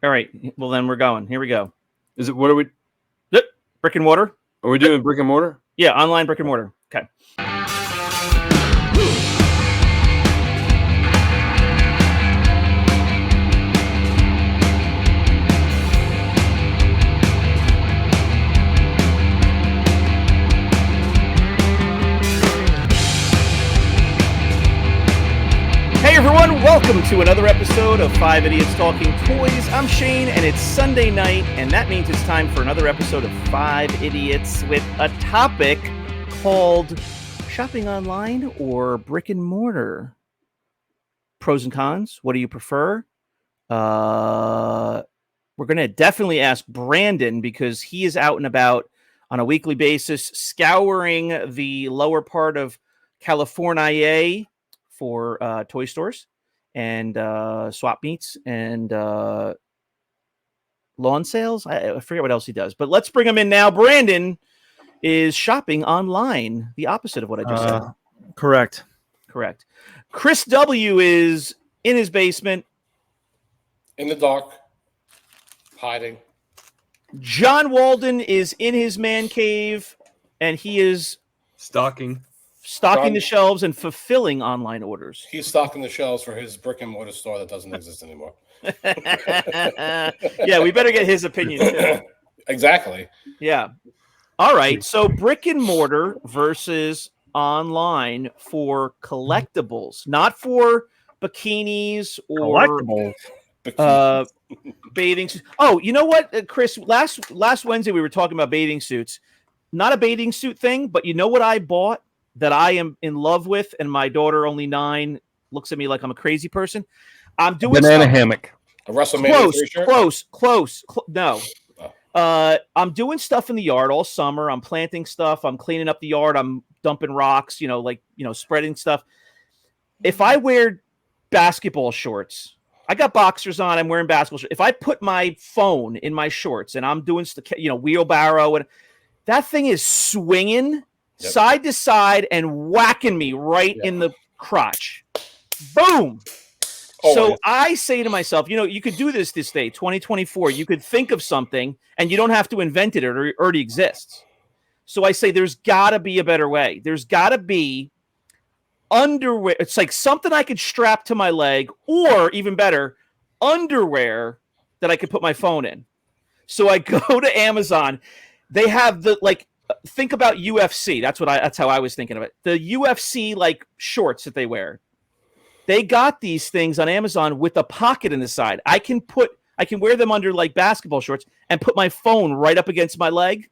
All right. Well, then we're going. Here we go. Is it? What are we? Yep. Brick and mortar. Are we doing brick and mortar? Yeah, online brick and mortar. Okay. Hey everyone, welcome to another episode of 5 Idiots Talking Toys. I'm Shane, and it's Sunday night, and that means it's time for another episode of 5 Idiots with a topic called shopping online or brick and mortar. Pros and cons, what do you prefer? We're going to definitely ask Brandon because he is out and about on a weekly basis, scouring the lower part of California for toy stores and swap meets and lawn sales. I forget what else he does, but let's bring him in now. Brandon is shopping online, the opposite of what I just said. Correct. Chris W. is in his basement. In the dark. Hiding. John Walden is in his man cave, and he is Stocking the shelves and fulfilling online orders. He's stocking the shelves for his brick and mortar store that doesn't exist anymore. Yeah, we better get his opinion too. Exactly. Yeah. All right. So brick and mortar versus online for collectibles, not for bikinis or Collectibles. Bathing suits. Oh, you know what, Chris? Last Wednesday we were talking about bathing suits. Not a bathing suit thing, but you know what I bought that I am in love with, and my daughter, only 9, looks at me like I'm a crazy person. I'm doing Banana hammock. A WrestleMania t-shirt? Close. No. I'm doing stuff in the yard all summer. I'm planting stuff. I'm cleaning up the yard. I'm dumping rocks, spreading stuff. If I wear basketball shorts, I got boxers on, I'm wearing basketball shorts. If I put my phone in my shorts and I'm doing, wheelbarrow, and that thing is swinging side to side and whacking me right in the crotch. Boom. So I say to myself, you could do this day, 2024. You could think of something and you don't have to invent it. It already exists. So I say there's got to be a better way. There's got to be underwear. It's like something I could strap to my leg, or even better, underwear that I could put my phone in. So I go to Amazon. They have think about UFC. That's how I was thinking of it. The UFC shorts that they wear. They got these things on Amazon with a pocket in the side. I can wear them under basketball shorts and put my phone right up against my leg.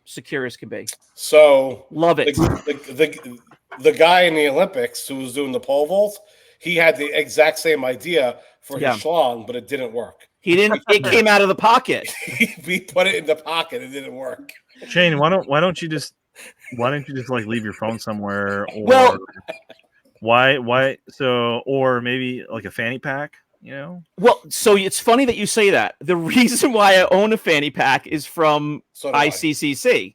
Secure as can be. So love it. The guy in the Olympics who was doing the pole vault, he had the exact same idea for his schlong, but it didn't work. He didn't. It came out of the pocket. He put it in the pocket. It didn't work. Shane, why don't you just leave your phone somewhere? Or well, why? So, or maybe a fanny pack. Well, so it's funny that you say that. The reason why I own a fanny pack is from ICCC.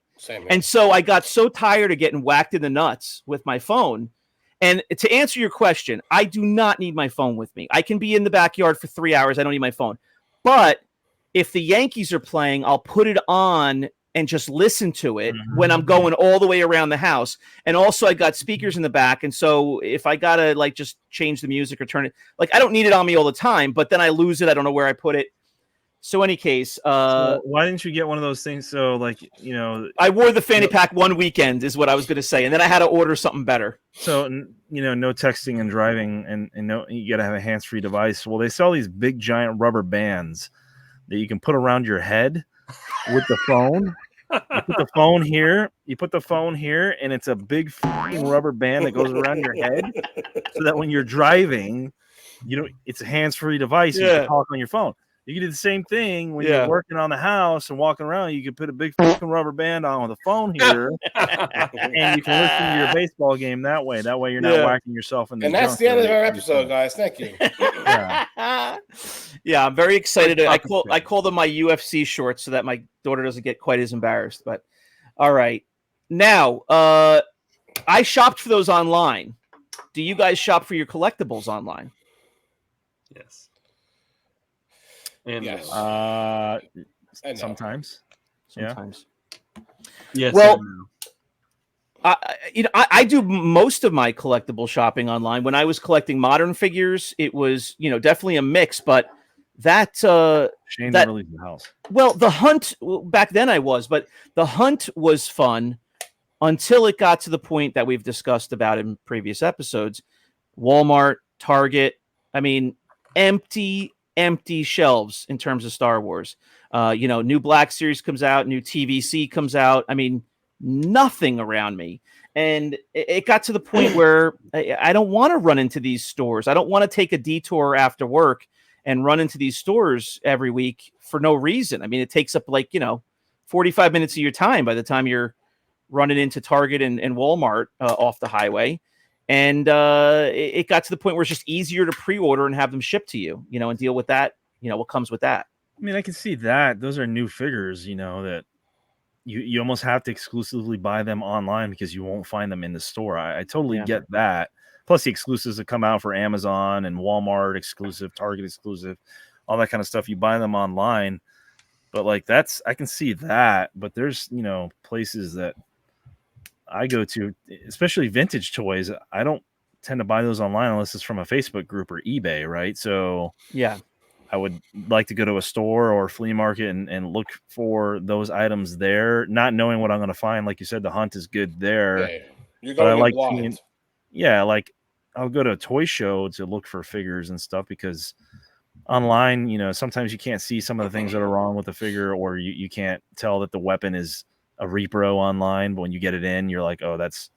And so I got so tired of getting whacked in the nuts with my phone. And to answer your question, I do not need my phone with me. I can be in the backyard for 3 hours. I don't need my phone. But if the Yankees are playing, I'll put it on and just listen to it when I'm going all the way around the house. And also I got speakers in the back. And so if I got to just change the music or turn it, I don't need it on me all the time, but then I lose it. I don't know where I put it. So any case, so why didn't you get one of those things? So I wore the fanny pack one weekend is what I was going to say. And then I had to order something better. So, no texting and driving and no, you got to have a hands-free device. Well, they sell these big giant rubber bands that you can put around your head with the phone. You put the phone here, and it's a big rubber band that goes around your head so that when you're driving, it's a hands-free device. You can talk on your phone. You can do the same thing when you're working on the house and walking around. You can put a big rubber band on with a phone here, and you can listen to your baseball game that way. That way, you're not whacking yourself in the. And that's the end of our episode, guys. Thank you. Yeah, I'm very excited. I call them my UFC shorts so that my daughter doesn't get quite as embarrassed. But all right, now I shopped for those online. Do you guys shop for your collectibles online? Yes. And Yes. no. And no. Sometimes. Sometimes. Yes. Well, and no. I do most of my collectible shopping online. When I was collecting modern figures, it was, definitely a mix, but that Shane that never leaves the house. well, the hunt back then but the hunt was fun until it got to the point that we've discussed about in previous episodes. Walmart, Target, I mean, empty shelves in terms of Star Wars. New Black Series comes out, new TVC comes out. I mean, nothing around me. And it got to the point where I don't want to run into these stores. I don't want to take a detour after work and run into these stores every week for no reason. I mean, it takes up 45 minutes of your time by the time you're running into Target and Walmart off the highway. And it got to the point where it's just easier to pre-order and have them shipped to you, and deal with that, what comes with that. I mean, I can see that. Those are new figures, that you almost have to exclusively buy them online because you won't find them in the store. I totally get that. Plus the exclusives that come out for Amazon and Walmart exclusive, Target exclusive, all that kind of stuff. You buy them online. But I can see that. But there's, places that I go to, especially vintage toys. I don't tend to buy those online unless it's from a Facebook group or eBay, right? So yeah, I would like to go to a store or flea market and look for those items there, not knowing what I'm going to find. Like you said, the hunt is good there. Yeah, you're But I going like blind. I'll go to a toy show to look for figures and stuff because online, sometimes you can't see some of the things that are wrong with the figure, or you can't tell that the weapon is a repro online, but when you get it in, you're like, oh, that's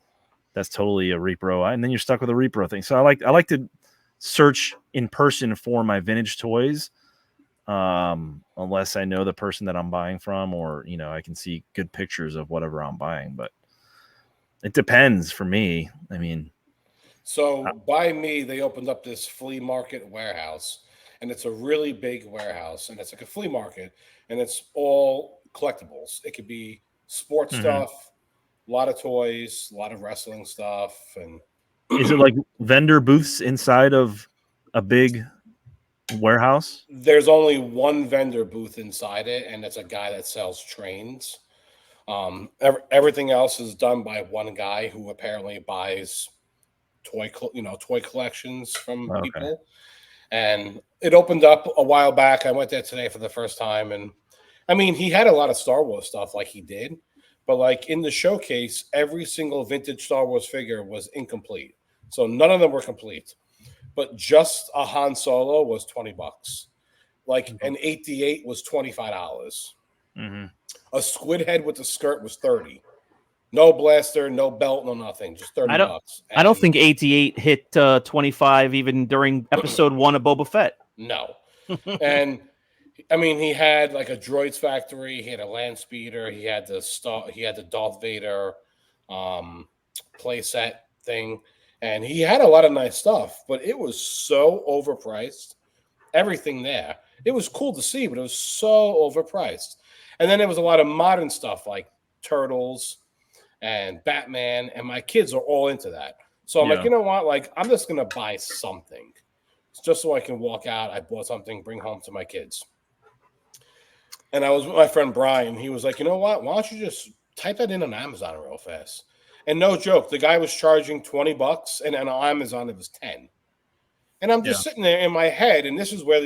totally a repro, and then you're stuck with a repro thing. So I like to search in person for my vintage toys, unless I know the person that I'm buying from, or I can see good pictures of whatever I'm buying. But it depends for me. I mean, so by me, they opened up this flea market warehouse, and it's a really big warehouse, and it's like a flea market, and it's all collectibles. It could be sports stuff, a lot of toys, a lot of wrestling stuff, and is it like vendor booths inside of a big warehouse? there's only one vendor booth inside it, and it's a guy that sells trains. Everything else is done by one guy who apparently buys toy collections from people. And it opened up a while back. I went there today for the first time, and I mean, he had a lot of Star Wars stuff, like he did, but in the showcase, every single vintage Star Wars figure was incomplete, so none of them were complete. But just a Han Solo was $20. An 8D8 was $25. A squid head with the skirt was $30. No blaster, no belt, no nothing. Just $30. I don't think 88 hit 25 even during episode 1 of Boba Fett. No. And I mean, he had a droids factory. He had a land speeder. He had the Darth Vader playset thing, and he had a lot of nice stuff. But it was so overpriced. Everything there. It was cool to see, but it was so overpriced. And then there was a lot of modern stuff like Turtles and Batman, and my kids are all into that. So I'm like, you know what? I'm just gonna buy something, just so I can walk out. I bought something, bring home to my kids. And I was with my friend Brian. He was like, you know what? Why don't you just type that in on Amazon real fast? And no joke, the guy was charging $20, and on Amazon it was 10. And I'm just sitting there in my head, and this is where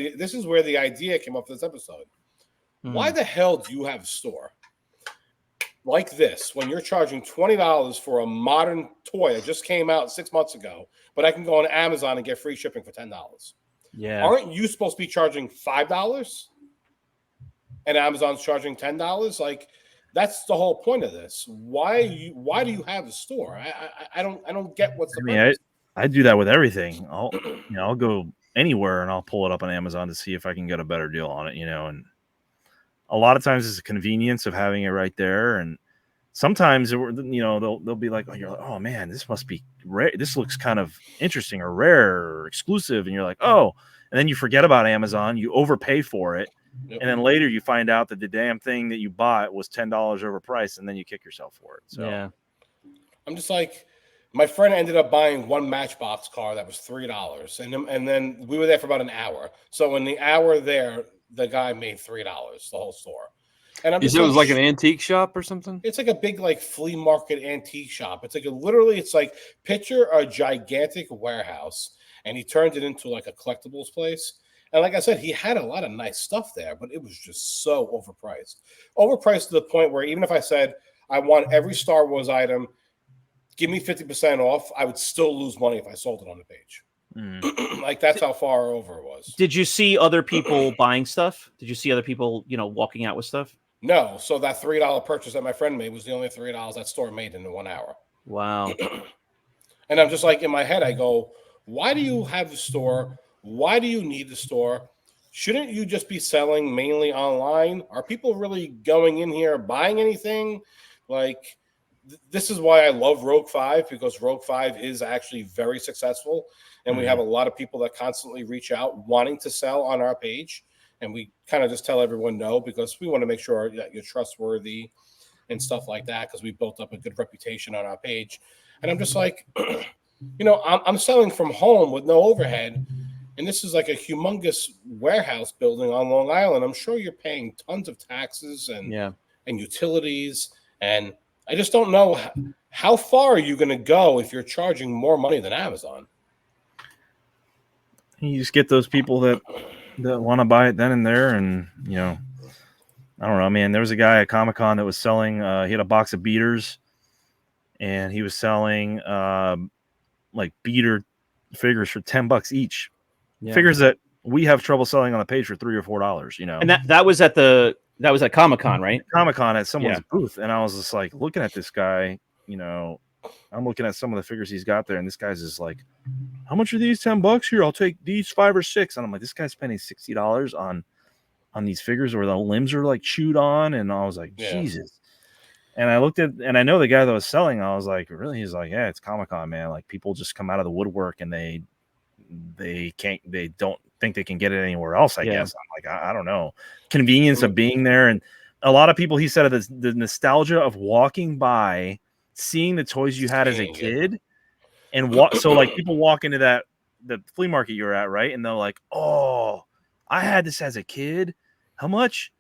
the idea came up for this episode. Why the hell do you have a store like this when you're charging $20 for a modern toy that just came out 6 months ago, but I can go on Amazon and get free shipping for $10? Yeah. Aren't you supposed to be charging $5 and Amazon's charging $10? That's the whole point of this. Why do you have a store? I don't get what's the purpose. I do that with everything. I'll go anywhere and I'll pull it up on Amazon to see if I can get a better deal on it, and a lot of times it's the convenience of having it right there. And sometimes, they'll be like, oh man, this must be rare. This looks kind of interesting or rare or exclusive. And you're like, oh, and then you forget about Amazon, you overpay for it. Yep. And then later you find out that the damn thing that you bought was $10 overpriced, and then you kick yourself for it. So yeah, I'm just like, my friend ended up buying one Matchbox car that was $3, and then we were there for about an hour. So in the hour there, the guy made $3 the whole store. And I'm You just said it like, was like an antique shop or something? it's like a big like flea market antique shop. It's like literally it's like picture a gigantic warehouse and he turned it into like a collectibles place. And like I said, he had a lot of nice stuff there, but it was just so overpriced. Overpriced to the point where even if I said I want every Star Wars item, give me 50% off, I would still lose money if I sold it on the page. Like that's how far over it was. Did you see other people buying stuff? Did you see other people, walking out with stuff? No, so that $3 purchase that my friend made was the only $3 that store made in 1 hour. Wow. And I'm just like, in my head, I go, why do you have the store? Why do you need the store? Shouldn't you just be selling mainly online? Are people really going in here buying anything? Like, this is why I love Rogue 5, because Rogue 5 is actually very successful. And we have a lot of people that constantly reach out wanting to sell on our page. And we kind of just tell everyone no, because we want to make sure that you're trustworthy and stuff like that, because we built up a good reputation on our page. And I'm just like, I'm selling from home with no overhead. And this is like a humongous warehouse building on Long Island. I'm sure you're paying tons of taxes and utilities. And I just don't know how far are you going to go if you're charging more money than Amazon? You just get those people that want to buy it then and there, and I don't know, man. There was a guy at Comic-Con that was selling. He had a box of beaters, and he was selling like beater figures for $10 each. Yeah. Figures that we have trouble selling on the page for $3 or $4. And that was at Comic-Con, right? Comic-Con at someone's booth, and I was just like looking at this guy. I'm looking at some of the figures he's got there, and this guy's just like, how much are these? $10 here? I'll take these 5 or 6. And I'm like, this guy's spending $60 on these figures where the limbs are like chewed on. And I was like, Jesus. And I looked at, and I know the guy that was selling, I was like, really? He's like, yeah, it's Comic-Con, man. Like, people just come out of the woodwork and they don't think they can get it anywhere else, I guess. I'm like, I don't know. Convenience of being there. And a lot of people, he said, the nostalgia of walking by, seeing the toys you had as a kid, and so like people walk into the flea market you're at, right? And they're like, oh, I had this as a kid. How much?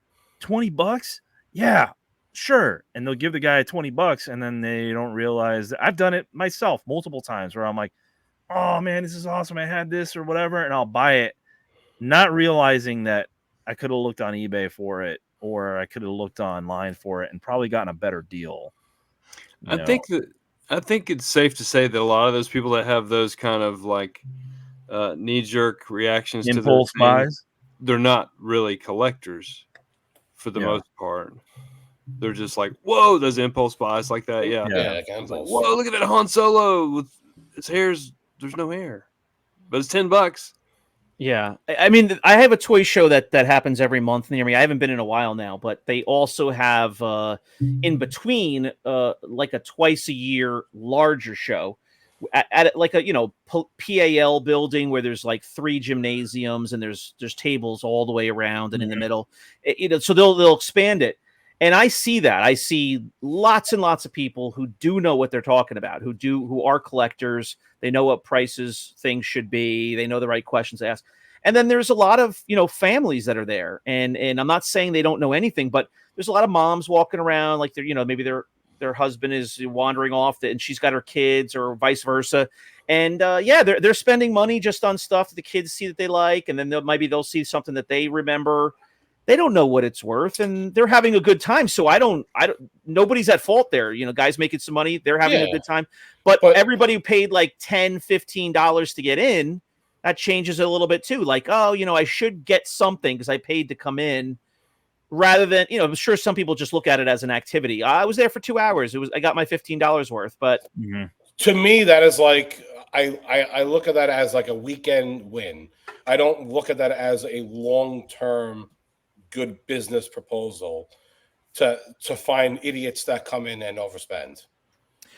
$20? Yeah, sure. And they'll give the guy $20, and then they don't realize that. I've done it myself multiple times where I'm like, oh man, this is awesome. I had this or whatever, and I'll buy it, not realizing that I could have looked on eBay for it, or I could have looked online for it and probably gotten a better deal. I think it's safe to say that a lot of those people that have those kind of like knee-jerk reactions impulse to their buys, they're not really collectors for the most part. They're just like, whoa, those impulse buys like that. Like like, whoa, look at that Han Solo with his hair's, there's no hair, but it's $10. Yeah, I mean, I have a toy show that happens every month near me. I haven't been in a while now, but they also have in between like a twice a year larger show at like a PAL building where there's like 3 gymnasiums and there's tables all the way around and in the middle. So they'll expand it. And I see that. I see lots and lots of people who do know what they're talking about, who are collectors. They know what prices things should be. They know the right questions to ask. And then there's a lot of, families that are there. And I'm not saying they don't know anything, but there's a lot of moms walking around like they're, maybe their husband is wandering off and she's got her kids or vice versa. And they're spending money just on stuff that the kids see that they like. And then maybe they'll see something that they remember. They don't know what it's worth, and they're having a good time. So nobody's at fault there. Guys making some money, they're having a good time. But everybody who paid like $10, $15 to get in, that changes a little bit too. Like, oh, I should get something because I paid to come in, rather than, I'm sure some people just look at it as an activity. I was there for 2 hours. I got my $15 worth. But to me, that is like, I look at that as like a weekend win. I don't look at that as a long-term good business proposal to find idiots that come in and overspend.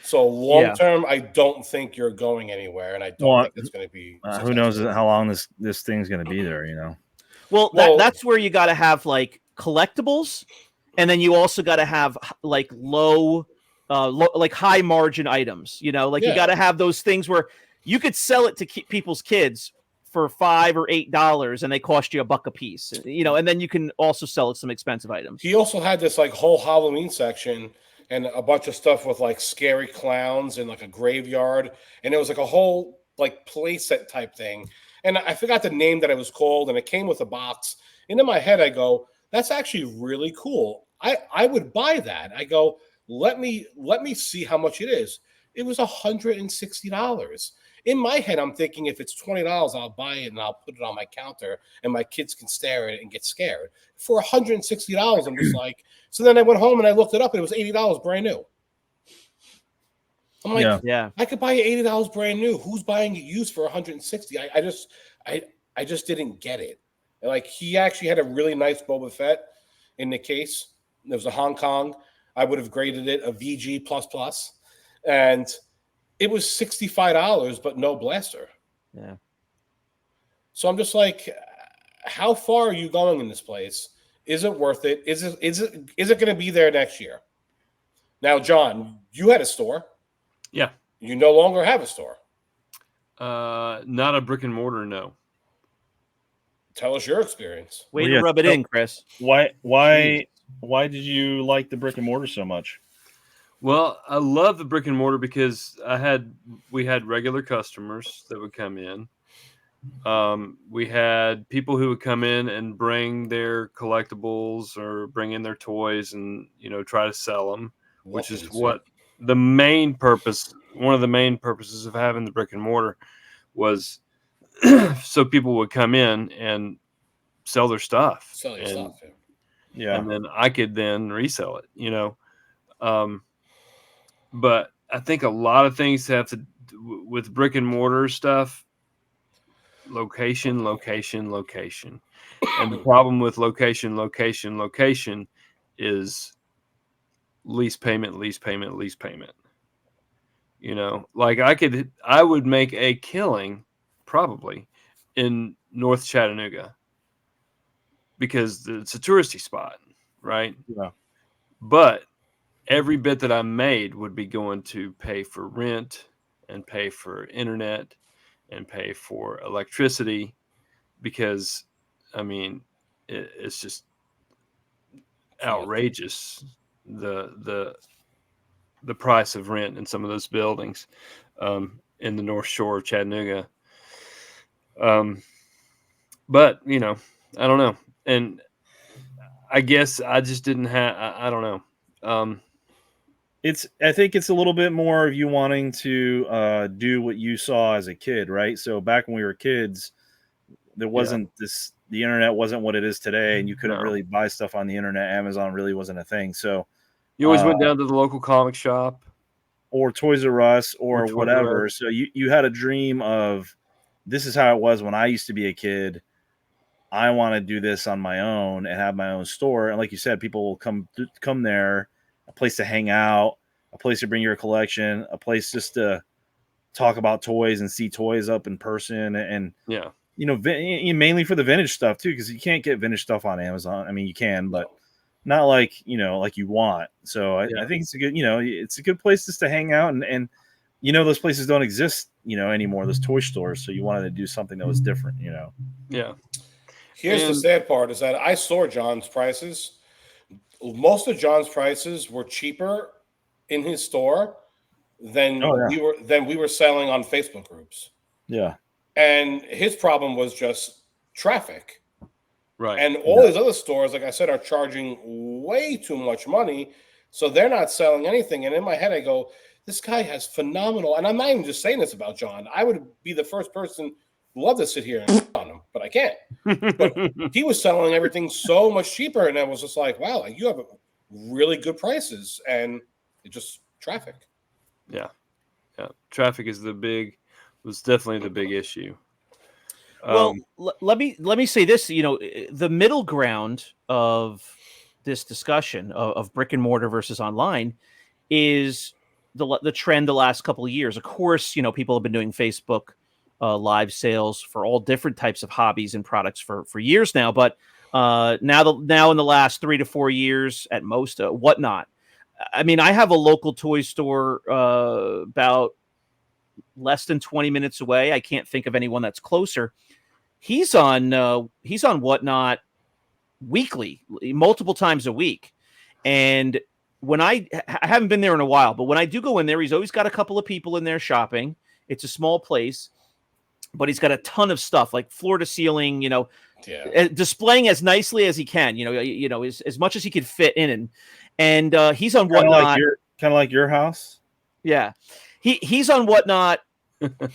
So long term, I don't think you're going anywhere, and I don't think it's going to be. Who knows how long this thing's going to be there? Well, that's where you got to have like collectibles, and then you also got to have like low, like high margin items. You got to have those things where you could sell it to people's kids for $5 or $8, and they cost you $1 a piece. And then you can also sell some expensive items. He also had this like whole Halloween section and a bunch of stuff with like scary clowns and like a graveyard, and it was like a whole like playset type thing. And I forgot the name that it was called, and it came with a box. And in my head, I go, "That's actually really cool. I would buy that." I go, "Let me see how much it is." It was $160. In my head, I'm thinking if it's $20, I'll buy it and I'll put it on my counter and my kids can stare at it and get scared. For $160, I'm just like, so then I went home and I looked it up and it was $80 brand new. I'm like, yeah, I could buy it $80 brand new. Who's buying it used for $160? I just didn't get it. Like, he actually had a really nice Boba Fett in the case. There was a Hong Kong. I would have graded it a VG++. And it was $65, but no blaster. Yeah. So I'm just like, how far are you going in this place? Is it worth it? Is it going to be there next year? Now, John, you had a store. Yeah. You no longer have a store. Not a brick and mortar, no. Tell us your experience. Way to rub it in, Chris. Why did you like the brick and mortar so much? Well, I love the brick and mortar because we had regular customers that would come in. We had people who would come in and bring their collectibles or bring in their toys and, try to sell them, which is what one of the main purposes of having the brick and mortar was so people would come in and sell their stuff. Sell your stuff. Yeah. And then I could then resell it, but I think a lot of things have to do with brick and mortar stuff. Location. And the problem with location is lease payment. Like I would make a killing probably in North Chattanooga because it's a touristy spot, right? Yeah. But every bit that I made would be going to pay for rent and pay for internet and pay for electricity because, it's just outrageous the price of rent in some of those buildings in the North Shore of Chattanooga. But I don't know, and I guess I just didn't have. I don't know. I think it's a little bit more of you wanting to do what you saw as a kid, right? So back when we were kids, there wasn't the internet wasn't what it is today, and you couldn't really buy stuff on the internet. Amazon really wasn't a thing. So you always went down to the local comic shop or Toys R Us or whatever. So you had a dream of, this is how it was when I used to be a kid. I want to do this on my own and have my own store. And like you said, people will come there, a place to hang out, a place to bring your collection, a place just to talk about toys and see toys up in person. And, mainly for the vintage stuff too, because you can't get vintage stuff on Amazon. I mean, you can, but not like, like you want. So I think it's a good, it's a good place just to hang out and those places don't exist, anymore, those toy stores. So you wanted to do something that was different, Yeah. Here's the sad part is that I saw John's prices. Most of John's prices were cheaper in his store than we were selling on Facebook groups. Yeah. And his problem was just traffic. Right. And all these other stores, like I said, are charging way too much money. So they're not selling anything. And in my head, I go, this guy has phenomenal. And I'm not even just saying this about John. I would be the first person who love to sit here and on him, but I can't. But he was selling everything so much cheaper. And I was just like, wow, you have really good prices. And it just traffic. Yeah. Yeah. Traffic was definitely the big issue. Well, let me say this. The middle ground of this discussion of brick and mortar versus online is the trend the last couple of years. Of course, people have been doing Facebook live sales for all different types of hobbies and products for years now. But now in the last 3 to 4 years at most, whatnot. I mean, I have a local toy store about less than 20 minutes away. I can't think of anyone that's closer. he's on Whatnot weekly, multiple times a week. And when I haven't been there in a while, but when I do go in there, he's always got a couple of people in there shopping. It's a small place, but he's got a ton of stuff, like floor to ceiling, displaying as nicely as he can, as much as he could fit in. And he's on Whatnot. Kind of like your house. Yeah. He's on Whatnot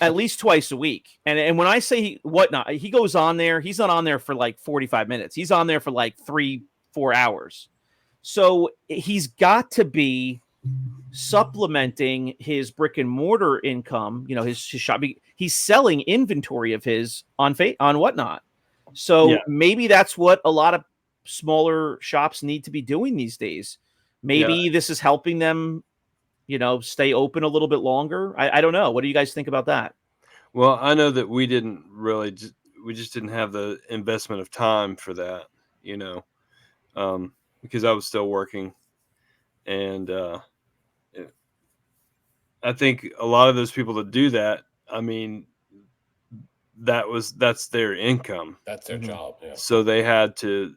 at least twice a week. And when I say Whatnot, he goes on there. He's not on there for like 45 minutes. He's on there for like 3-4 hours. So he's got to be supplementing his brick and mortar income, his shop. He's selling inventory of his on Whatnot. So maybe that's what a lot of smaller shops need to be doing these days. Maybe this is helping them, stay open a little bit longer. I don't know. What do you guys think about that? Well, I know that we didn't really, we just didn't have the investment of time for that, because I was still working. And I think a lot of those people that do that, I mean, that's their income. That's their job. Yeah. So they had to,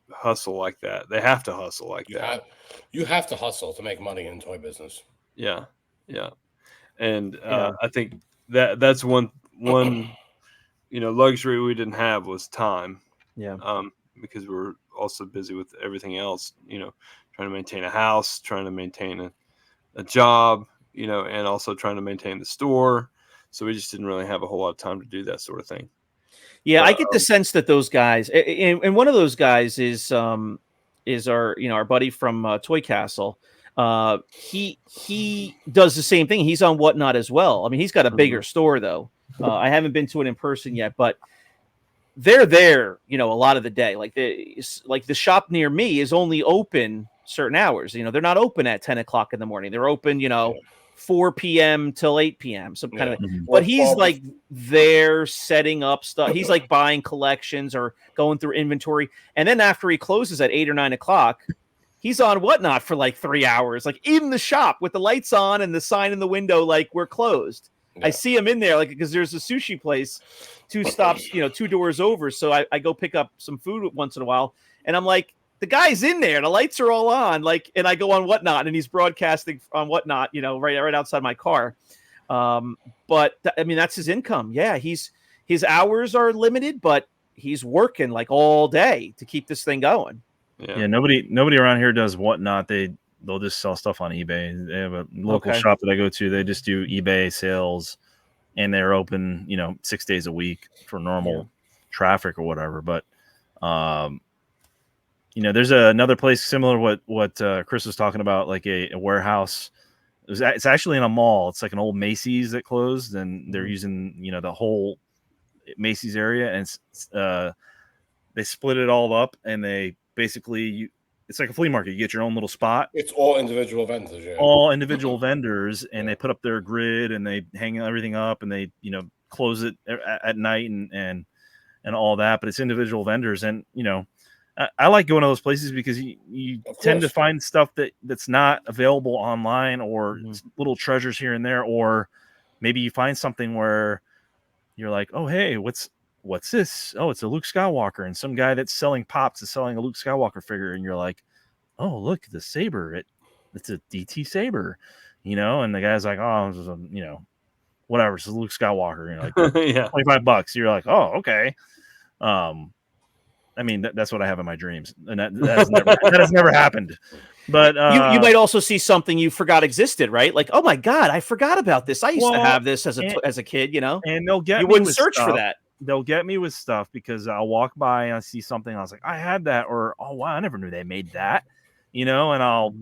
hustle like that. They have to hustle like that. You have to hustle to make money in the toy business. Yeah. Yeah. And I think that's one luxury we didn't have was time. Yeah. Because we were also busy with everything else, trying to maintain a house, trying to maintain a job, and also trying to maintain the store. So we just didn't really have a whole lot of time to do that sort of thing. Yeah, I get the sense that those guys, and one of those guys is our buddy from Toy Castle. He does the same thing. He's on Whatnot as well. I mean, he's got a bigger store though. I haven't been to it in person yet, but they're there, a lot of the day. Like the shop near me is only open certain hours. They're not open at 10 o'clock in the morning. They're open, 4 p.m. till 8 p.m. Some kind of. But he's like there setting up stuff. He's like buying collections or going through inventory, and then after he closes at 8 or 9 o'clock, he's on Whatnot for like 3 hours, like in the shop with the lights on and the sign in the window, like we're closed. Yeah. I see him in there, like because there's a sushi place 2 stops, 2 doors over. So I go pick up some food once in a while, and I'm like, the guy's in there, the lights are all on, like, and I go on Whatnot, and he's broadcasting on Whatnot, right outside my car. But I mean, that's his income. Yeah, his hours are limited, but he's working like all day to keep this thing going. Yeah, nobody around here does Whatnot. They'll just sell stuff on eBay. They have a local shop that I go to. They just do eBay sales, and they're open, 6 days a week for normal traffic or whatever. But there's another place similar to what Chris was talking about, like a warehouse. It's actually in a mall. It's like an old Macy's that closed, and they're using the whole Macy's area, and they split it all up, and they basically it's like a flea market. You get your own little spot. It's all individual vendors. Yeah. All individual vendors, and they put up their grid, and they hang everything up, and they close it at night and all that. But it's individual vendors, and I like going to those places because you tend to find stuff that's not available online, or little treasures here and there, or maybe you find something where you're like, oh, hey, what's this? Oh, it's a Luke Skywalker, and some guy that's selling pops is selling a Luke Skywalker figure, and you're like, oh, look, the saber, it's a DT saber, and the guy's like, oh, this is whatever, it's a Luke Skywalker, like $25. You're like, oh, okay. I mean, that's what I have in my dreams, and that has never happened. But you might also see something you forgot existed, right? Like, oh my God, I forgot about this. I used to have this as a kid, And they'll get you me wouldn't with search stuff. for that. They'll get me with stuff because I'll walk by and I see something. I was like, I had that, or oh wow, I never knew they made that, and I'll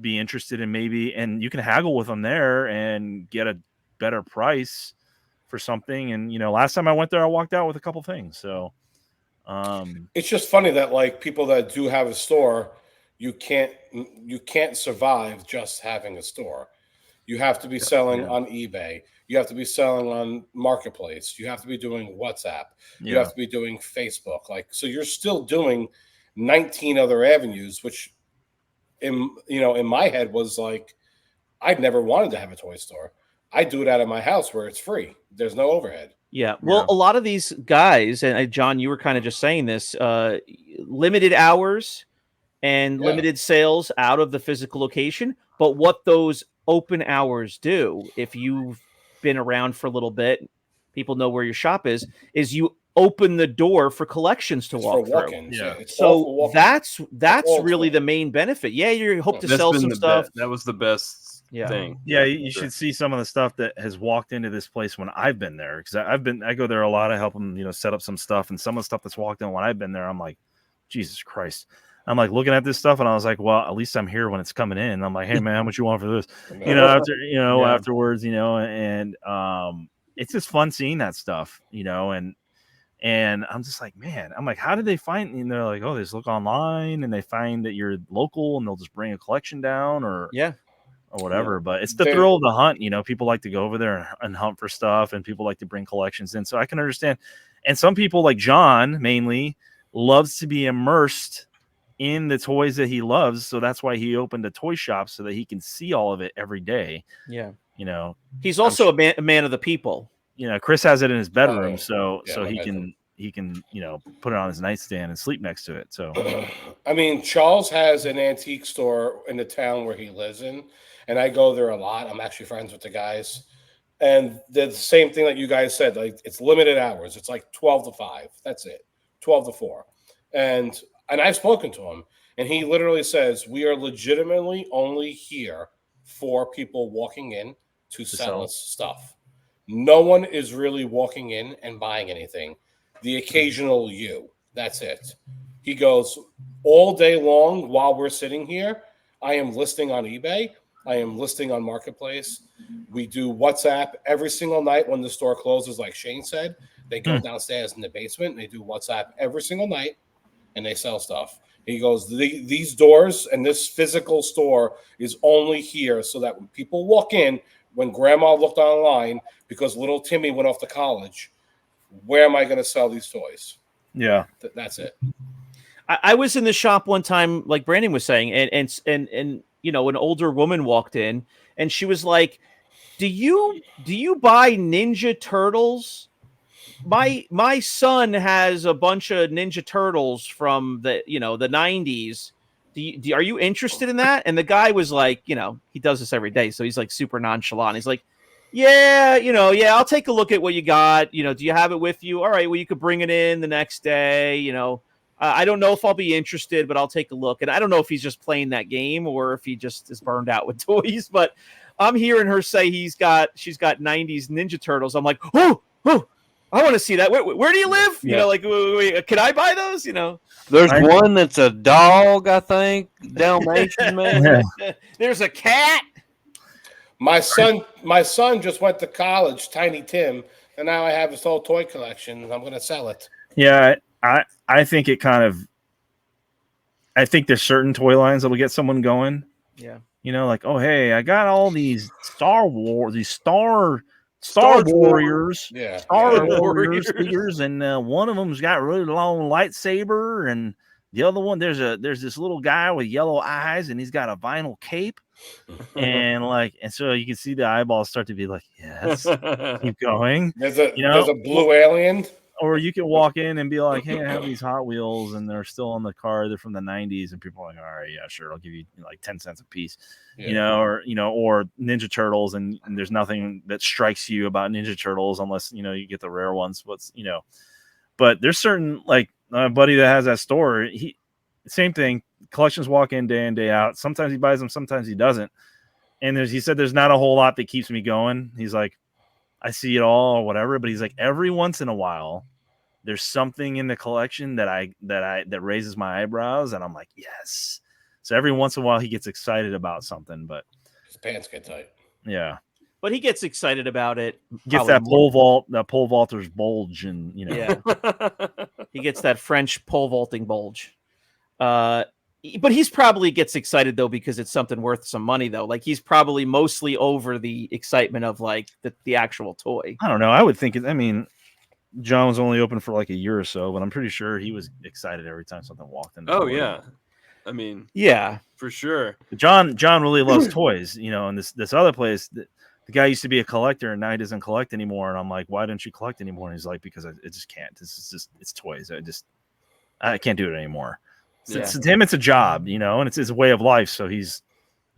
be interested in maybe, and you can haggle with them there and get a better price for something. And last time I went there, I walked out with a couple things. So. It's just funny that like people that do have a store, you can't survive just having a store. You have to be selling on eBay. You have to be selling on Marketplace. You have to be doing WhatsApp. You have to be doing Facebook. Like, so you're still doing 19 other avenues, which in my head was like, I'd never wanted to have a toy store. I do it out of my house where it's free. There's no overhead. Yeah. Well, a lot of these guys, and John, you were kind of just saying this, limited hours and limited sales out of the physical location. But what those open hours do, if you've been around for a little bit, people know where your shop is you open the door for collections to walk through. Yeah. So that's really the main benefit. Yeah, you hope to sell some stuff. That was the best thing. Yeah, you should see some of the stuff that has walked into this place when I've been there, because I go there a lot. I help them, set up some stuff, and some of the stuff that's walked in when I've been there, I'm like, Jesus Christ. I'm like looking at this stuff, and I was like, well, at least I'm here when it's coming in. I'm like, hey man, how much you want for this? Afterwards, and it's just fun seeing that stuff, and I'm just like, man, I'm like, how did they find? And they're like, oh, they just look online and they find that you're local, and they'll just bring a collection down or whatever. Yeah. But it's the thrill of the hunt. People like to go over there and hunt for stuff, and people like to bring collections in. So I can understand. And some people, like John mainly, loves to be immersed in the toys that he loves. So that's why he opened a toy shop, so that he can see all of it every day. Yeah. He's also a man of the people. Chris has it in his bedroom, so he can put it on his nightstand and sleep next to it. So I mean, Charles has an antique store in the town where he lives in, and I go there a lot. I'm actually friends with the guys, and they're the same thing that you guys said. Like, it's limited hours. It's like 12 to 5. That's it. 12 to 4. And I've spoken to him, and he literally says, we are legitimately only here for people walking in to sell us stuff. No one is really walking in and buying anything. The occasional you. That's it. He goes, all day long while we're sitting here, I am listing on eBay. I am listing on Marketplace. We do WhatsApp every single night when the store closes, like Shane said. They go downstairs in the basement, and they do WhatsApp every single night, and they sell stuff. He goes, these doors and this physical store is only here so that when people walk in, when grandma looked online because little Timmy went off to college, where am I going to sell these toys? Yeah. That's it. I was in the shop one time, like Brandon was saying, and an older woman walked in, and she was like, do you buy Ninja Turtles? My son has a bunch of Ninja Turtles from the 90s. Are you interested in that? And the guy was like, he does this every day, so he's like super nonchalant. He's like, yeah, I'll take a look at what you got. Do you have it with you? All right, well, you could bring it in the next day. I don't know if I'll be interested, but I'll take a look. And I don't know if he's just playing that game or if he just is burned out with toys. But I'm hearing her say she's got 90s Ninja Turtles. I'm like, oh, I want to see that. Where do you live? Yeah. Wait, can I buy those? There's one that's a dog, I think, Dalmatian, man. There's a cat. My son just went to college, Tiny Tim, and now I have his whole toy collection, and I'm going to sell it. Yeah, I think it kind of. I think there's certain toy lines that'll get someone going. Yeah. Like, oh hey, I got all these Star Warriors, Yeah. Star Warriors figures, and one of them's got a really long lightsaber, and the other one there's this little guy with yellow eyes, and he's got a vinyl cape, and so you can see the eyeballs start to be like, yes, keep going. There's a blue alien. Or you can walk in and be like, hey, I have these Hot Wheels, and they're still on the car. They're from the 90s, and people are like, all right, yeah, sure, I'll give you like 10 cents a piece, or Ninja Turtles, and there's nothing that strikes you about Ninja Turtles unless you get the rare ones. But there's certain, like a buddy that has that store. Same thing. Collections walk in day out. Sometimes he buys them, sometimes he doesn't. And he said there's not a whole lot that keeps me going. He's like, I see it all or whatever, but he's like, every once in a while there's something in the collection that raises my eyebrows, and I'm like, yes. So every once in a while he gets excited about something, but his pants get tight. Yeah. But he gets excited about it. Gets that pole vaulter's bulge, and Yeah. He gets that French pole vaulting bulge. But he's probably gets excited though because it's something worth some money though. Like, he's probably mostly over the excitement of like the actual toy. I don't know. I would think John was only open for like a year or so, but I'm pretty sure he was excited every time something walked in. Oh yeah, I mean, yeah, for sure. John really loves toys, and this other place. the guy used to be a collector and now he doesn't collect anymore. And I'm like, why don't you collect anymore? And he's like, because I just can't. This is just, it's toys. I can't do it anymore. So to him, it's a job, you know, and it's his way of life. So he's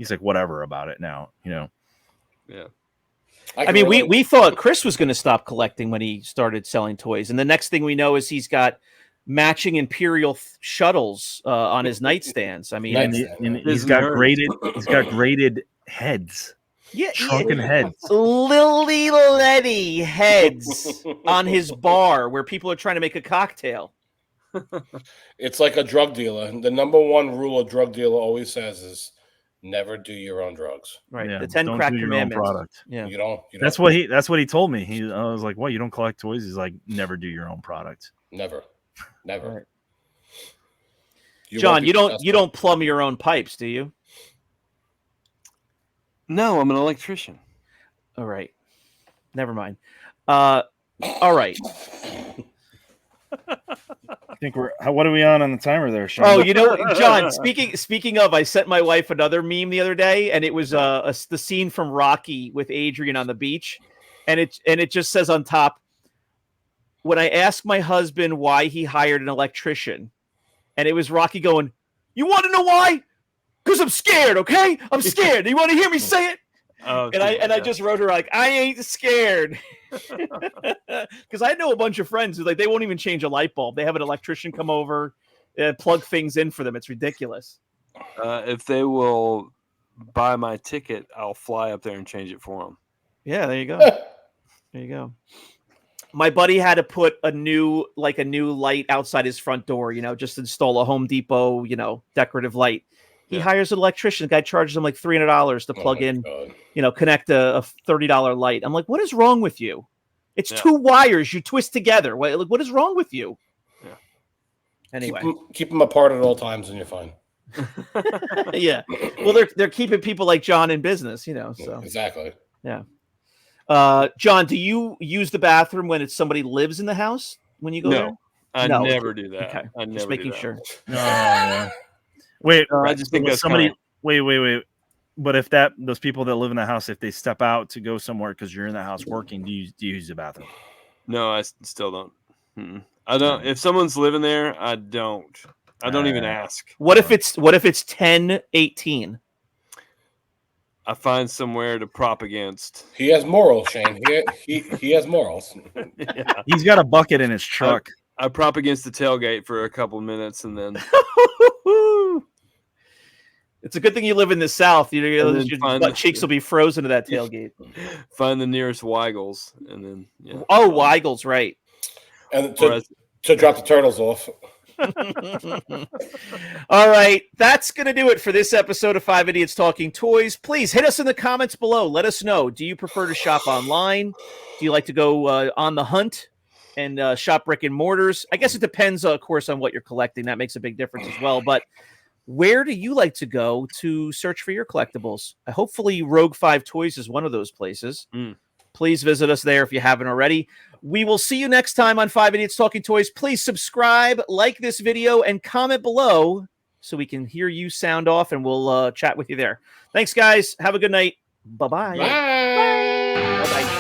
like, whatever about it now, you know? Yeah. I mean, we thought Chris was going to stop collecting when he started selling toys. And the next thing we know is he's got matching Imperial shuttles on his nightstands. I mean, and he's got graded heads. Yeah, shrunken heads. Lily Letty heads on his bar where people are trying to make a cocktail. It's like a drug dealer. The number one rule a drug dealer always says is never do your own drugs. Right. Yeah, the 10 don't crack do your own commandments. product. Yeah. You don't. That's what he told me. I was like, what, you don't collect toys? He's like, never do your own product. Never. Right. You John, you don't plumb your own pipes, do you? No, I'm an electrician. All right. Never mind. All right. I think what are we on the timer there, Sean? Oh, you know, John, speaking of, I sent my wife another meme the other day, and it was the scene from Rocky with Adrian on the beach, and it just says on top, when I asked my husband why he hired an electrician, and it was Rocky going, "You want to know why? Because I'm scared, okay? I'm scared. You want to hear me say it?" Oh, I just wrote her like, "I ain't scared," because I know a bunch of friends who they won't even change a light bulb. They have an electrician come over, plug things in for them. It's ridiculous. If they will buy my ticket, I'll fly up there and change it for them. Yeah, there you go. There you go. My buddy had to put a new light outside his front door. You know, just install a Home Depot, decorative light. He hires an electrician. The guy charges him like $300 to plug in, connect a $30 light. I'm like, what is wrong with you? It's two wires you twist together. What is wrong with you? Yeah. Anyway, keep them apart at all times, and you're fine. Yeah. Well, they're keeping people like John in business, So Exactly. Yeah. John, do you use the bathroom when it's somebody lives in the house when you go there? I never do that. Okay. I never just making sure. No, yeah. Wait, I just think that's somebody. Wait. But if those people that live in the house, if they step out to go somewhere because you're in the house working, do you use the bathroom? No, I still don't. I don't. If someone's living there, I don't. I don't even ask. What if it's 10:18? I find somewhere to prop against. He has morals, Shane. He has morals. Yeah. He's got a bucket in his truck. I prop against the tailgate for a couple minutes and then. It's a good thing you live in the South. Your butt cheeks will be frozen to that tailgate. Find the nearest Weigels and then. Yeah. Oh, Weigels, right? And to drop the turtles off. All right, that's going to do it for this episode of 5 Idiots Talking Toys. Please hit us in the comments below. Let us know. Do you prefer to shop online? Do you like to go on the hunt and shop brick and mortars? I guess it depends, of course, on what you're collecting. That makes a big difference as well. But where do you like to go to search for your collectibles? Hopefully, Rogue 5 Toys is one of those places. Please visit us there if you haven't already. We will see you next time on 5 Idiots Talking Toys. Please subscribe, like this video, and comment below so we can hear you sound off, and we'll chat with you there. Thanks, guys. Have a good night. Bye-bye. Bye. Bye-bye.